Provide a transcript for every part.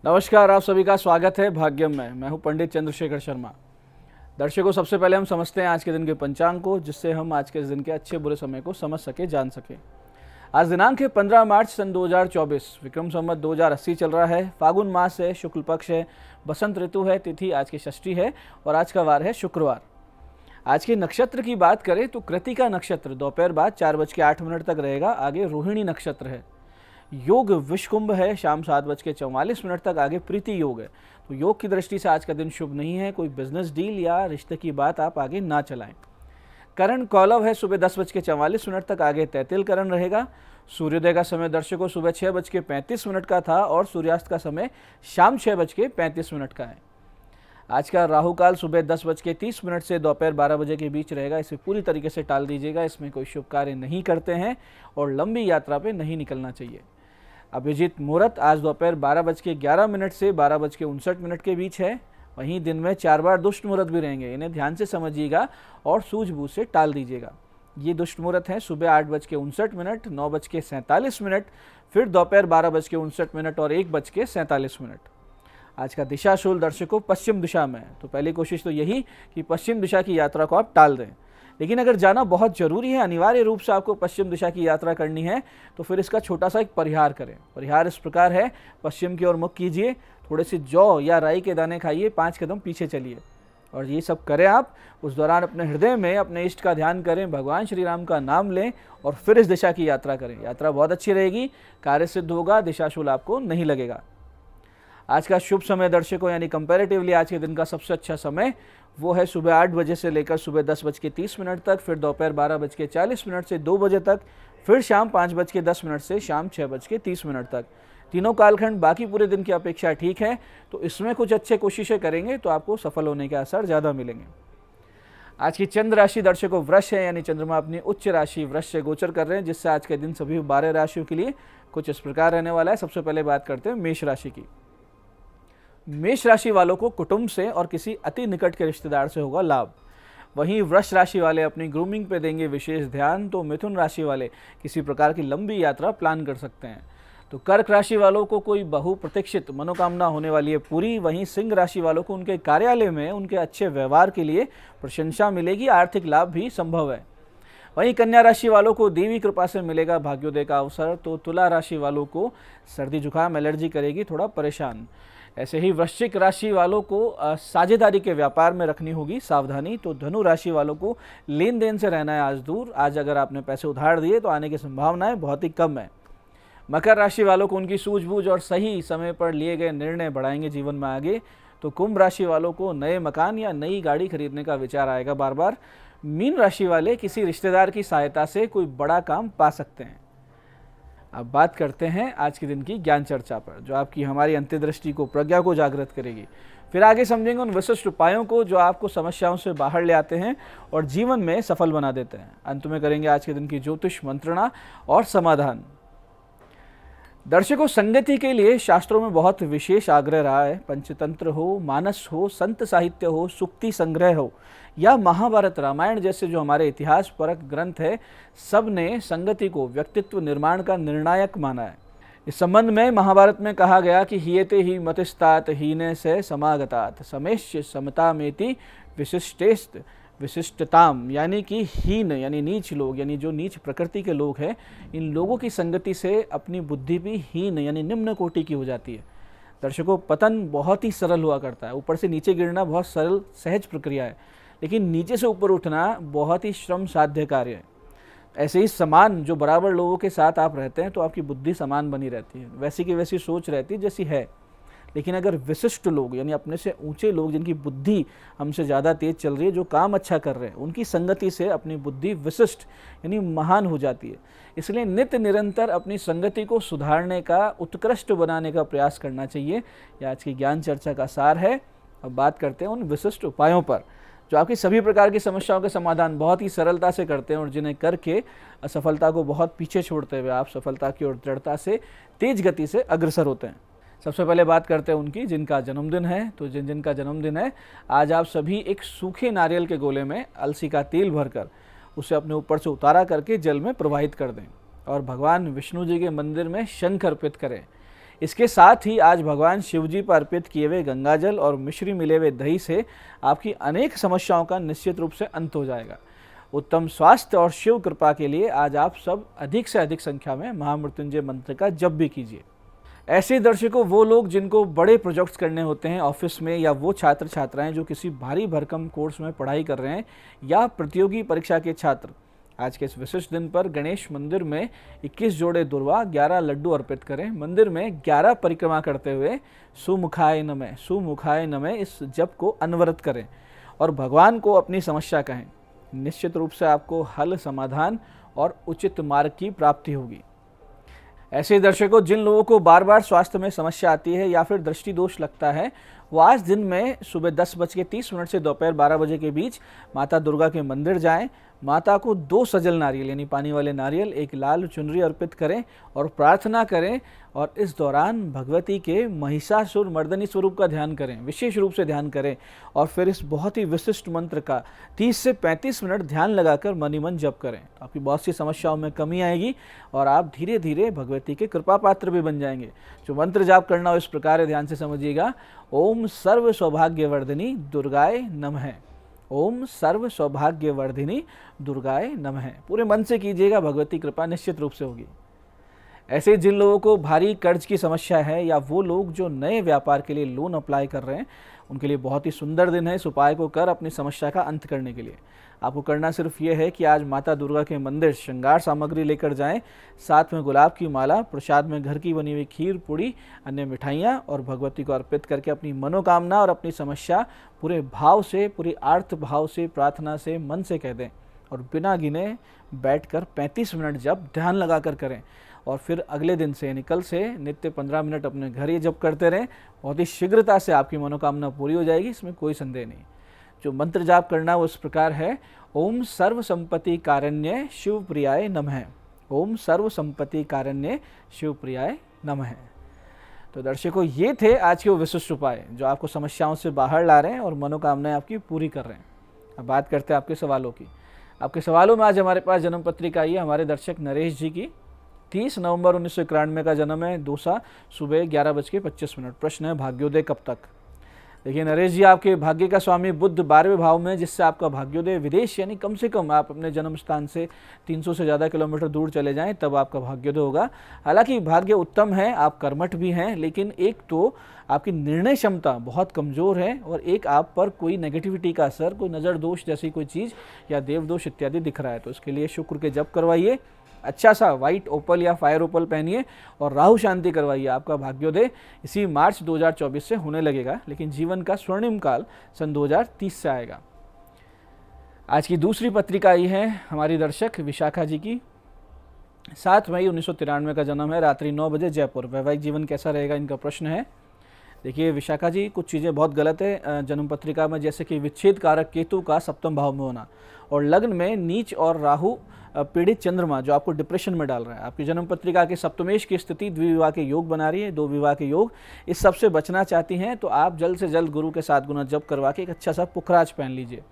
नमस्कार, आप सभी का स्वागत है भाग्यम में। मैं हूं पंडित चंद्रशेखर शर्मा। दर्शकों, सबसे पहले हम समझते हैं आज के दिन के पंचांग को, जिससे हम आज के दिन के अच्छे बुरे समय को समझ सके, जान सके। आज दिनांक है 15 मार्च सन 2024। विक्रम संवत 2080 चल रहा है। फागुन मास है, शुक्ल पक्ष है, बसंत ऋतु है, तिथि आज की षष्ठी है और आज का वार है शुक्रवार। आज के नक्षत्र की बात करें तो कृतिका नक्षत्र दोपहर बाद 4:08 तक रहेगा। आगे रोहिणी नक्षत्र है। योग विषकुंभ है, शाम 7:44 तक। आगे प्रीति योग है। तो योग की दृष्टि से आज का दिन शुभ नहीं है। कोई बिजनेस डील या रिश्ते की बात आप आगे ना चलाएं। करण कौलव है, सुबह 10:44 तक। आगे तैतिल करण रहेगा। सूर्योदय का समय दर्शकों सुबह 6:35 का था और सूर्यास्त का समय शाम 6:35 का है। आज का राहु काल सुबह 10:30 से दोपहर 12 बजे के बीच रहेगा। इसे पूरी तरीके से टाल दीजिएगा। इसमें कोई शुभ कार्य नहीं करते हैं और लंबी यात्रा पे नहीं निकलना चाहिए। अभिजीत मुहूर्त आज दोपहर 12:11 से 12:59 के बीच है। वहीं दिन में 4 बार दुष्ट मुहूर्त भी रहेंगे। इन्हें ध्यान से समझिएगा और सूझबूझ से टाल दीजिएगा। ये दुष्ट मुहूर्त हैं सुबह 8:59, 9:47, फिर दोपहर 12:59 और 1:47। आज का दिशाशूल दर्शकों पश्चिम दिशा में है। तो पहली कोशिश तो यही कि पश्चिम दिशा की यात्रा को आप टाल दें। लेकिन अगर जाना बहुत ज़रूरी है, अनिवार्य रूप से आपको पश्चिम दिशा की यात्रा करनी है, तो फिर इसका छोटा सा एक परिहार करें। परिहार इस प्रकार है, पश्चिम की ओर मुख कीजिए, थोड़े से जौ या राई के दाने खाइए, 5 कदम पीछे चलिए और ये सब करें आप। उस दौरान अपने हृदय में अपने इष्ट का ध्यान करें, भगवान श्री राम का नाम लें और फिर इस दिशा की यात्रा करें। यात्रा बहुत अच्छी रहेगी, कार्य सिद्ध होगा, दिशाशूल आपको नहीं लगेगा। आज का शुभ समय दर्शकों यानी कंपैरेटिवली आज के दिन का सबसे अच्छा समय वो है सुबह 8 बजे से लेकर सुबह 10:30 तक, फिर दोपहर 12:40 से 2 बजे तक, फिर शाम 5:10 से शाम 6:30 तक। तीनों कालखंड बाकी पूरे दिन की अपेक्षा ठीक है। तो इसमें कुछ अच्छे कोशिशें करेंगे तो आपको सफल होने के आसार ज़्यादा मिलेंगे। आज की चंद्र राशि दर्शकों वृष है, यानी चंद्रमा अपनी उच्च राशि वृष से गोचर कर रहे हैं, जिससे आज के दिन सभी 12 राशियों के लिए कुछ इस प्रकार रहने वाला है। सबसे पहले बात करते हैं मेष राशि की। मेष राशि वालों को कुटुंब से और किसी अति निकट के रिश्तेदार से होगा लाभ। वहीं वृष राशि वाले अपनी ग्रूमिंग पे देंगे विशेष ध्यान। तो मिथुन राशि वाले किसी प्रकार की लंबी यात्रा प्लान कर सकते हैं। तो कर्क राशि वालों को कोई बहुप्रतीक्षित मनोकामना होने वाली है पूरी। वहीं सिंह राशि वालों को उनके कार्यालय में उनके अच्छे व्यवहार के लिए प्रशंसा मिलेगी, आर्थिक लाभ भी संभव है। वहीं कन्या राशि वालों को देवी कृपा से मिलेगा भाग्योदय का अवसर। तो तुला राशि वालों को सर्दी जुकाम एलर्जी करेगी, थोड़ा परेशान। ऐसे ही वृश्चिक राशि वालों को साझेदारी के व्यापार में रखनी होगी सावधानी। तो धनु राशि वालों को लेन देन से रहना है आज दूर। आज अगर आपने पैसे उधार दिए तो आने की संभावनाएं बहुत ही कम है। मकर राशि वालों को उनकी सूझबूझ और सही समय पर लिए गए निर्णय बढ़ाएंगे जीवन में आगे। तो कुंभ राशि वालों को नए मकान या नई गाड़ी खरीदने का विचार आएगा बार बार। मीन राशि वाले किसी रिश्तेदार की सहायता से कोई बड़ा काम पा सकते हैं। अब बात करते हैं आज के दिन की ज्ञान चर्चा पर, जो आपकी हमारी अंतर्दृष्टि को, प्रज्ञा को जागृत करेगी। फिर आगे समझेंगे उन विशिष्ट उपायों को जो आपको समस्याओं से बाहर ले आते हैं और जीवन में सफल बना देते हैं। अंत में करेंगे आज के दिन की ज्योतिष मंत्रणा और समाधान। दर्शकों, संगति के लिए शास्त्रों में बहुत विशेष आग्रह रहा है। पंचतंत्र हो, मानस हो, संत साहित्य हो, सुक्ति संग्रह हो या महाभारत रामायण जैसे जो हमारे इतिहास परक ग्रंथ है, सब ने संगति को व्यक्तित्व निर्माण का निर्णायक माना है। इस संबंध में महाभारत में कहा गया कि हियते ही मतिस्तात हीने से समागतात समेश्य समतामेति विशिष्टेस्त विशिष्टताम, यानी कि हीन यानी नीच लोग, यानी जो नीच प्रकृति के लोग हैं, इन लोगों की संगति से अपनी बुद्धि भी हीन यानी निम्न कोटि की हो जाती है। दर्शकों, पतन बहुत ही सरल हुआ करता है। ऊपर से नीचे गिरना बहुत सरल सहज प्रक्रिया है, लेकिन नीचे से ऊपर उठना बहुत ही श्रम साध्य कार्य है। ऐसे ही समान जो बराबर लोगों के साथ आप रहते हैं तो आपकी बुद्धि समान बनी रहती है, वैसी की वैसी सोच रहती है जैसी है। लेकिन अगर विशिष्ट लोग यानी अपने से ऊंचे लोग, जिनकी बुद्धि हमसे ज़्यादा तेज चल रही है, जो काम अच्छा कर रहे हैं, उनकी संगति से अपनी बुद्धि विशिष्ट यानी महान हो जाती है। इसलिए नित्य निरंतर अपनी संगति को सुधारने का, उत्कृष्ट बनाने का प्रयास करना चाहिए। यह आज की ज्ञान चर्चा का सार है। अब बात करते हैं उन विशिष्ट उपायों पर जो आपकी सभी प्रकार की समस्याओं के समाधान बहुत ही सरलता से करते हैं और जिन्हें करके असफलता को बहुत पीछे छोड़ते हुए आप सफलता की ओर दृढ़ता से, तेज गति से अग्रसर होते हैं। सबसे पहले बात करते हैं उनकी जिनका जन्मदिन है। तो जिनका जन्मदिन है, आज आप सभी एक सूखे नारियल के गोले में अलसी का तेल भरकर उसे अपने ऊपर से उतारा करके जल में प्रवाहित कर दें और भगवान विष्णु जी के मंदिर में शंख अर्पित करें। इसके साथ ही आज भगवान शिव जी पर अर्पित किए हुए गंगाजल और मिश्री मिले हुए दही से आपकी अनेक समस्याओं का निश्चित रूप से अंत हो जाएगा। उत्तम स्वास्थ्य और शिव कृपा के लिए आज आप सब अधिक से अधिक संख्या में महामृत्युंजय मंत्र का जप भी कीजिए। ऐसे दर्शकों, वो लोग जिनको बड़े प्रोजेक्ट्स करने होते हैं ऑफिस में, या वो छात्र छात्राएं जो किसी भारी भरकम कोर्स में पढ़ाई कर रहे हैं, या प्रतियोगी परीक्षा के छात्र, आज के इस विशिष्ट दिन पर गणेश मंदिर में 21 जोड़े दुर्वा 11 लड्डू अर्पित करें। मंदिर में 11 परिक्रमा करते हुए सुमुखाय नमः इस जप को अनवरत करें और भगवान को अपनी समस्या कहें। निश्चित रूप से आपको हल, समाधान और उचित मार्ग की प्राप्ति होगी। ऐसे दर्शकों, जिन लोगों को बार बार स्वास्थ्य में समस्या आती है या फिर दृष्टि दोष लगता है, वो आज दिन में सुबह 10:30 से दोपहर 12 बजे के बीच माता दुर्गा के मंदिर जाएं। माता को 2 सजल नारियल यानी पानी वाले नारियल, 1 लाल चुनरी अर्पित करें और प्रार्थना करें। और इस दौरान भगवती के महिषासुर मर्दनी स्वरूप का ध्यान करें, विशेष रूप से ध्यान करें। और फिर इस बहुत ही विशिष्ट मंत्र का 30 से 35 मिनट ध्यान लगाकर मन ही मन जप करें। तो आपकी बहुत सी समस्याओं में कमी आएगी और आप धीरे धीरे भगवती के कृपा पात्र भी बन जाएंगे। जो मंत्र जाप करना हो इस प्रकार है, ध्यान से समझिएगा। ओम सर्व सौभाग्यवर्धिनी दुर्गाय नमः। ओम सर्व सौभाग्यवर्धिनी दुर्गाय नमः। पूरे मन से कीजिएगा, भगवती कृपा निश्चित रूप से होगी। ऐसे जिन लोगों को भारी कर्ज की समस्या है, या वो लोग जो नए व्यापार के लिए लोन अप्लाई कर रहे हैं, उनके लिए बहुत ही सुंदर दिन है इस उपाय को कर अपनी समस्या का अंत करने के लिए। आपको करना सिर्फ ये है कि आज माता दुर्गा के मंदिर श्रृंगार सामग्री लेकर जाएं, साथ में गुलाब की माला, प्रसाद में घर की बनी हुई खीर, पूड़ी, अन्य मिठाइयाँ और भगवती को अर्पित करके अपनी मनोकामना और अपनी समस्या पूरे भाव से, पूरी आर्त भाव से, प्रार्थना से, मन से कह दें और बिना गिने बैठकर 35 मिनट जब ध्यान लगाकर करें। और फिर अगले दिन से यानी कल से नित्य 15 मिनट अपने घर ही जप करते रहें। बहुत ही शीघ्रता से आपकी मनोकामना पूरी हो जाएगी, इसमें कोई संदेह नहीं। जो मंत्र जाप करना वो इस प्रकार है। ओम सर्व संपत्ति कारण्य शिव प्रियाय नमः। ओम सर्व संपत्ति कारण्य शिव प्रियाय नमः। तो दर्शकों, ये थे आज के वो विशिष्ट उपाय जो आपको समस्याओं से बाहर ला रहे हैं और मनोकामनाएं आपकी पूरी कर रहे हैं। अब बात करते हैं आपके सवालों की। आपके सवालों में आज हमारे पास जन्म पत्रिका आई है हमारे दर्शक नरेश जी की। 30 नवंबर 1991 का जन्म है, दोसा, सुबह 11:25। प्रश्न है, भाग्योदय कब तक? देखिए नरेश जी, आपके भाग्य का स्वामी बुध 12वें भाव में, जिससे आपका भाग्योदय विदेश यानी कम से कम आप अपने जन्म स्थान से 300 से ज़्यादा किलोमीटर दूर चले जाएं तब आपका भाग्योदय होगा। हालांकि भाग्य उत्तम है, आप कर्मठ भी हैं, लेकिन एक तो आपकी निर्णय क्षमता बहुत कमज़ोर है और एक आप पर कोई नेगेटिविटी का असर, कोई नज़र दोष जैसी कोई चीज़ या देव दोष इत्यादि दिख रहा है। तो इसके लिए शुक्र के जप करवाइए, अच्छा सा व्हाइट ओपल या फायर ओपल पहनिए और राहु शांति करवाइए। आपका भाग्योदय इसी मार्च 2024 से होने लगेगा, लेकिन जीवन का स्वर्णिम काल सन 2030 से आएगा। आज की दूसरी पत्रिका आई है हमारी दर्शक विशाखा जी की। 7 मई 1993 का जन्म है, रात्रि 9 बजे, जयपुर। वैवाहिक जीवन कैसा रहेगा, इनका प्रश्न है। देखिए विशाखा जी, कुछ चीज़ें बहुत गलत है जन्म पत्रिका में, जैसे कि विच्छेद कारक केतु का सप्तम भाव में होना और लग्न में नीच और राहु पीड़ित चंद्रमा जो आपको डिप्रेशन में डाल रहा है। आपकी जन्म पत्रिका के सप्तमेश की स्थिति द्विविवाह के योग बना रही है, 2 विवाह के योग। इस सब से बचना चाहती हैं तो आप जल्द से जल्द गुरु के 7 गुना जप करवा के एक अच्छा सा पुखराज पहन लीजिए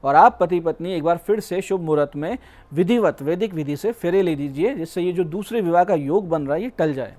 और आप पति पत्नी एक बार फिर से शुभ मुहूर्त में विधिवत वैदिक विधि से फेरे ले लीजिए, जिससे ये जो दूसरे विवाह का योग बन रहा है ये टल जाए।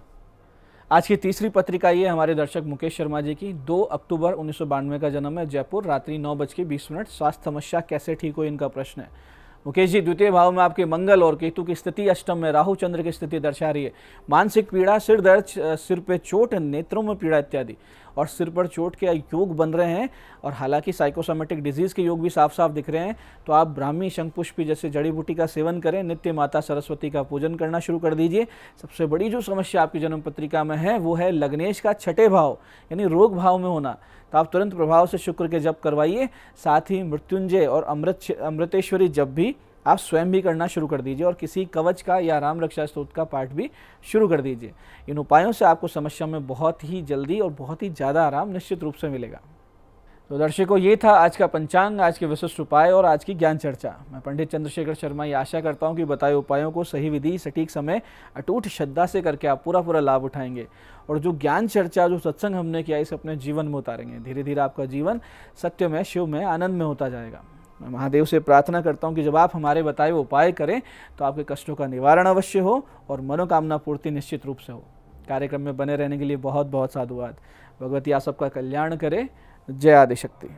आज की तीसरी पत्रिका ये हमारे दर्शक मुकेश शर्मा जी की। 2 अक्टूबर 1992 का जन्म है, जयपुर, रात्रि 9:20। स्वास्थ्य समस्या कैसे ठीक हो, इनका प्रश्न है। मुकेश जी, द्वितीय भाव में आपके मंगल और केतु की स्थिति, अष्टम में राहु चंद्र की स्थिति दर्शा रही है मानसिक पीड़ा, सिर दर्द, सिर पे चोट, नेत्रों में पीड़ा इत्यादि और सिर पर चोट के योग बन रहे हैं। और हालांकि साइकोसोमेटिक डिजीज़ के योग भी साफ साफ दिख रहे हैं। तो आप ब्राह्मी, शंखपुष्पी जैसे जड़ी बूटी का सेवन करें, नित्य माता सरस्वती का पूजन करना शुरू कर दीजिए। सबसे बड़ी जो समस्या आपकी जन्म पत्रिका में है वो है लग्नेश का 6ठे भाव यानी रोग भाव में होना। तो आप तुरंत प्रभाव से शुक्र के जप करवाइए, साथ ही मृत्युंजय और अमृतेश्वरी जप भी आप स्वयं भी करना शुरू कर दीजिए और किसी कवच का या राम रक्षा स्तोत्र का पाठ भी शुरू कर दीजिए। इन उपायों से आपको समस्या में बहुत ही जल्दी और बहुत ही ज़्यादा आराम निश्चित रूप से मिलेगा। तो दर्शकों, ये था आज का पंचांग, आज के विशिष्ट उपाय और आज की ज्ञान चर्चा। मैं पंडित चंद्रशेखर शर्मा ये आशा करता हूँ कि बताए उपायों को सही विधि, सटीक समय, अटूट श्रद्धा से करके आप पूरा लाभ उठाएंगे और जो ज्ञान चर्चा, जो सत्संग हमने किया, इसे अपने जीवन में उतारेंगे। धीरे धीरे आपका जीवन सत्य में, शिव में, आनंद में होता जाएगा। मैं महादेव से प्रार्थना करता हूँ कि जब आप हमारे बताए हुए उपाय करें तो आपके कष्टों का निवारण अवश्य हो और मनोकामना पूर्ति निश्चित रूप से हो। कार्यक्रम में बने रहने के लिए बहुत बहुत साधुवाद। भगवती आप सबका कल्याण करे। जय आदिशक्ति।